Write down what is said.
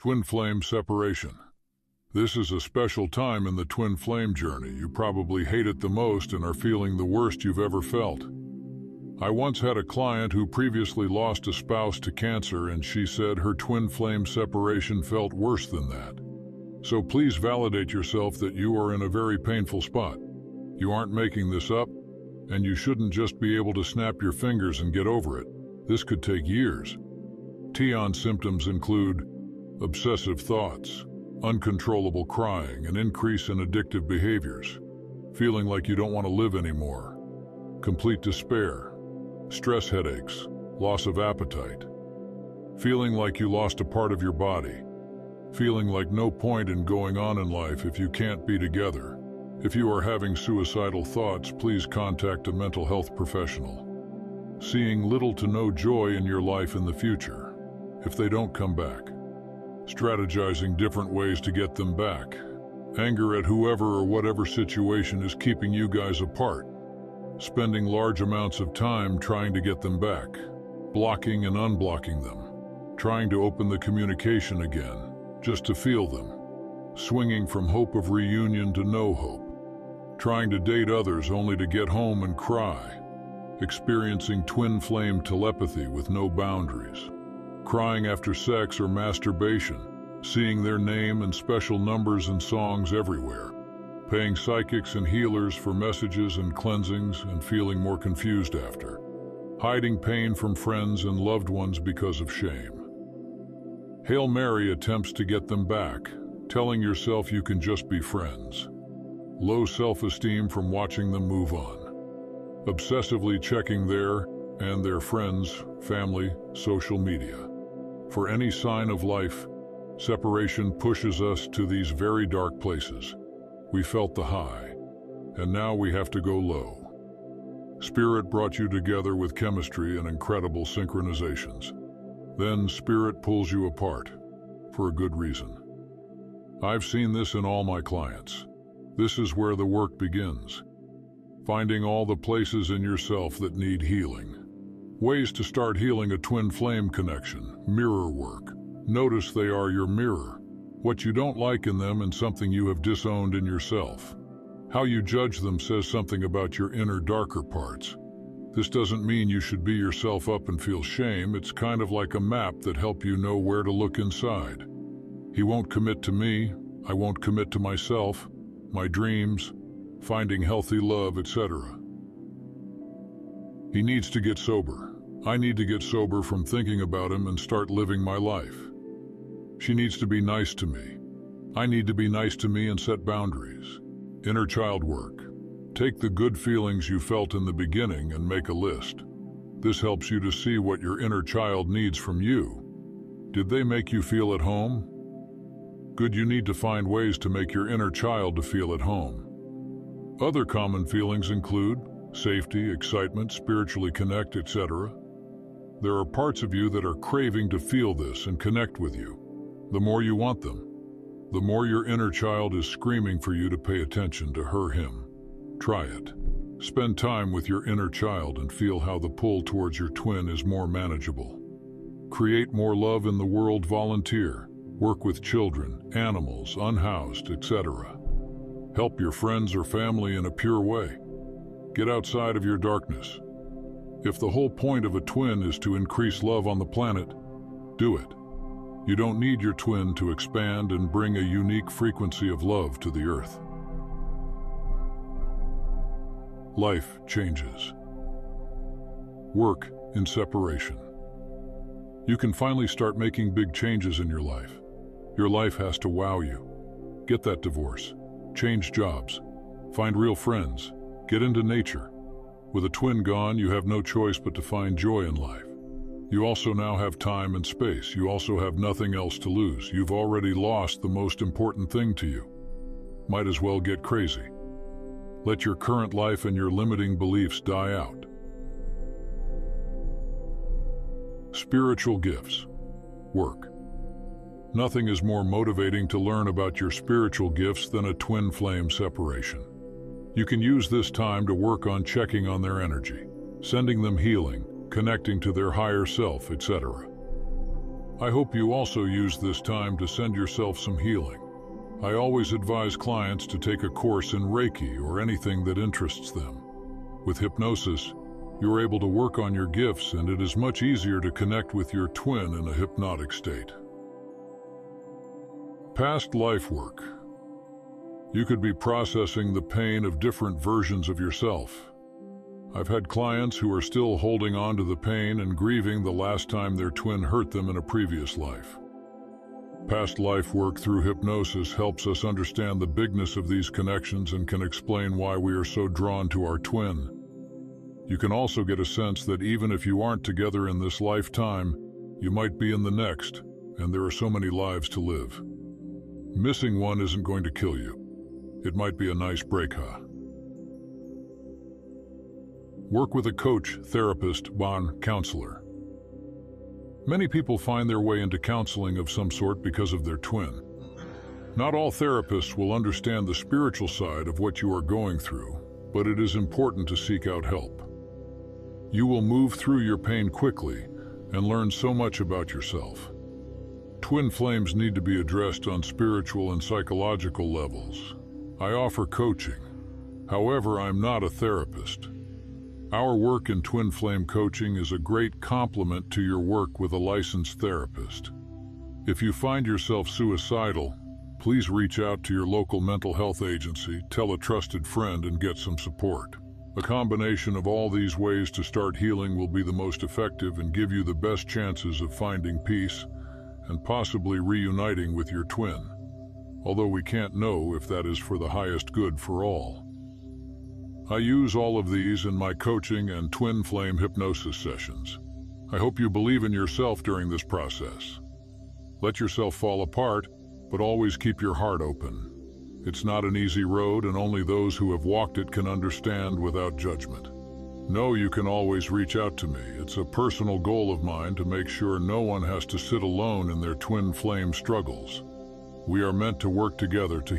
Twin flame separation. This is a special time in the twin flame journey. You probably hate it the most and are feeling the worst you've ever felt. I once had a client who previously lost a spouse to cancer, and she said her twin flame separation felt worse than that. So please validate yourself that you are in a very painful spot. You aren't making this up, and you shouldn't just be able to snap your fingers and get over it. This could take years. TON symptoms include obsessive thoughts, uncontrollable crying, an increase in addictive behaviors, feeling like you don't want to live anymore, complete despair, stress headaches, loss of appetite, feeling like you lost a part of your body, feeling like no point in going on in life if you can't be together. If you are having suicidal thoughts, please contact a mental health professional. Seeing little to no joy in your life in the future, if they don't come back. Strategizing different ways to get them back. Anger at whoever or whatever situation is keeping you guys apart. Spending large amounts of time trying to get them back. Blocking and unblocking them. Trying to open the communication again, just to feel them. Swinging from hope of reunion to no hope. Trying to date others only to get home and cry. Experiencing twin flame telepathy with no boundaries. Crying after sex or masturbation, seeing their name and special numbers and songs everywhere, paying psychics and healers for messages and cleansings and feeling more confused after, hiding pain from friends and loved ones because of shame. Hail Mary attempts to get them back, telling yourself you can just be friends. Low self-esteem from watching them move on. Obsessively checking their and their friends, family, social media. For any sign of life, separation pushes us to these very dark places. We felt the high, and now we have to go low. Spirit brought you together with chemistry and incredible synchronizations. Then Spirit pulls you apart, for a good reason. I've seen this in all my clients. This is where the work begins. Finding all the places in yourself that need healing. Ways to start healing a twin flame connection. Mirror work. Notice they are your mirror. What you don't like in them and something you have disowned in yourself. How you judge them says something about your inner darker parts. This doesn't mean you should beat yourself up and feel shame. It's kind of like a map that helps you know where to look inside. He won't commit to me. I won't commit to myself, my dreams, finding healthy love, etc. He needs to get sober. I need to get sober from thinking about him and start living my life. She needs to be nice to me. I need to be nice to me and set boundaries. Inner child work. Take the good feelings you felt in the beginning and make a list. This helps you to see what your inner child needs from you. Did they make you feel at home? Good, you need to find ways to make your inner child to feel at home. Other common feelings include safety, excitement, spiritually connect, etc. There are parts of you that are craving to feel this and connect with you. The more you want them, the more your inner child is screaming for you to pay attention to her, him. Try it. Spend time with your inner child and feel how the pull towards your twin is more manageable. Create more love in the world. Volunteer. Work with children, animals, unhoused, etc. Help your friends or family in a pure way. Get outside of your darkness. If the whole point of a twin is to increase love on the planet, do it. You don't need your twin to expand and bring a unique frequency of love to the earth. Life changes. Work in separation. You can finally start making big changes in your life. Your life has to wow you. Get that divorce. Change jobs. Find real friends. Get into nature. With a twin gone, you have no choice but to find joy in life. You also now have time and space. You also have nothing else to lose. You've already lost the most important thing to you. Might as well get crazy. Let your current life and your limiting beliefs die out. Spiritual gifts. Work. Nothing is more motivating to learn about your spiritual gifts than a twin flame separation. You can use this time to work on checking on their energy, sending them healing, connecting to their higher self, etc. I hope you also use this time to send yourself some healing. I always advise clients to take a course in Reiki or anything that interests them. With hypnosis, you're able to work on your gifts, and it is much easier to connect with your twin in a hypnotic state. Past life work. You could be processing the pain of different versions of yourself. I've had clients who are still holding on to the pain and grieving the last time their twin hurt them in a previous life. Past life work through hypnosis helps us understand the bigness of these connections and can explain why we are so drawn to our twin. You can also get a sense that even if you aren't together in this lifetime, you might be in the next, and there are so many lives to live. Missing one isn't going to kill you. It might be a nice break, huh? Work with a coach, therapist, counselor. Many people find their way into counseling of some sort because of their twin. Not all therapists will understand the spiritual side of what you are going through, but it is important to seek out help. You will move through your pain quickly and learn so much about yourself. Twin flames need to be addressed on spiritual and psychological levels. I offer coaching. However, I'm not a therapist. Our work in twin flame coaching is a great complement to your work with a licensed therapist. If you find yourself suicidal, please reach out to your local mental health agency, tell a trusted friend, and get some support. A combination of all these ways to start healing will be the most effective and give you the best chances of finding peace and possibly reuniting with your twin, although we can't know if that is for the highest good for all. I use all of these in my coaching and twin flame hypnosis sessions. I hope you believe in yourself during this process. Let yourself fall apart, but always keep your heart open. It's not an easy road, and only those who have walked it can understand without judgment. Know you can always reach out to me. It's a personal goal of mine to make sure no one has to sit alone in their twin flame struggles. We are meant to work together to